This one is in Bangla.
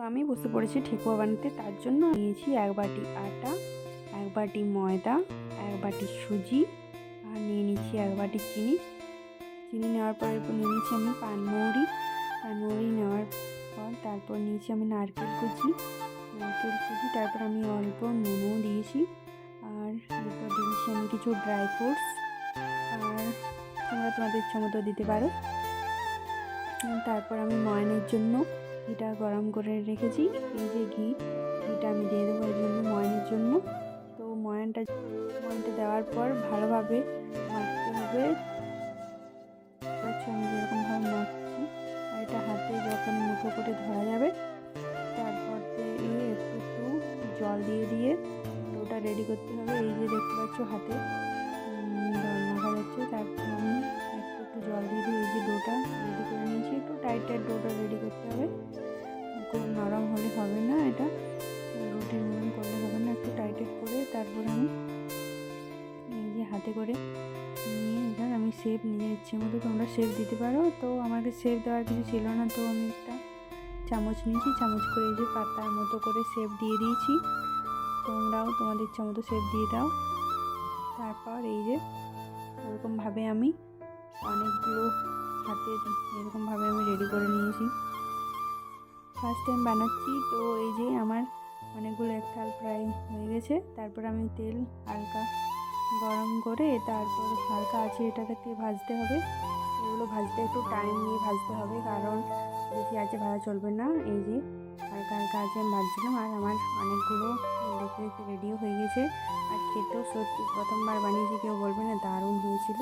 আমি বসে পড়েছি ঠেকুয়া বানাতে। তার জন্য নিয়েছি 1 বাটি আটা, 1 বাটি ময়দা, 1 বাটি সুজি, আর নিয়ে নিচ্ছি 1 বাটি চিনি। চিনি নেওয়ার পর এরপর নিয়ে নিচ্ছি আমি পানমৌরি। পানমৌরি নেওয়ার পর তারপর নিয়েছি আমি নারকেল কুচি। তারপর আমি অল্প নুনও দিয়েছি। আর এরপর দিয়েছি আমি কিছু ড্রাই ফ্রুটস। আর তোমরা তোমাদের ইচ্ছা মতো দিতে পারো। তারপর আমি ময়ানের জন্য ঘিটা গরম করে রেখেছি। এই যে ঘিটা আমি দিয়ে দেবো এই জন্য ময়ানের জন্য। তো ময়ানটা দেওয়ার পর ভালোভাবে মাখতে হবে। আমি যেরকমভাবে মাখছি, আর এটা হাতে যখন মুঠো করে ধরা যাবে তারপর একটু জল দিয়ে ডোটা রেডি করতে হবে। এই যে দেখতে পাচ্ছ হাতে মাখা যাচ্ছে। তারপর আমি একটু জল দিয়ে এই যে ডোটা রেডি করে নিয়েছি। একটু টাইট ডোটা রেডি করতে হবে, খুব নরম হলে হবে না, এটা রুটির মতন করলে হবে না, একটু টাইট করে তারপর আমি এই যে হাতে করে নিয়ে এবার আমি শেপ নিজের ইচ্ছে মতো তোমরা শেপ দিতে পারো। তো আমাকে শেপ দেওয়ার কিছু ছিল না, তো আমি একটা চামচ নিয়েছি, চামচ করে এই যে পাতার মতো করে শেপ দিয়ে দিয়েছি। তোমরাও তোমাদের ইচ্ছা মতো শেপ দিয়ে দাও। তারপর এই যে এরকমভাবে আমি অনেকগুলো হাতে এরকমভাবে আমি রেডি করে নিয়েছি। ফার্স্ট টাইম বানাচ্ছি, তো এই যে আমার অনেকগুলো একটাল প্রায় হয়ে গেছে। তারপর আমি তেল হালকা গরম করে তারপর হালকা আছে এটাকে ভাজতে হবে। এগুলো ভাজতে একটু টাইম নিয়ে ভাজতে হবে, কারণ বেশি আছে ভাজা চলবে না। এই যে হালকা আছে আমি ভাজছিলাম, আর আমার অনেকগুলো দেখতে রেডিও হয়ে গেছে। আর খেতেও সত্যি প্রথমবার বানিয়েছি, কেউ বলবে না দারুণ হয়েছিল।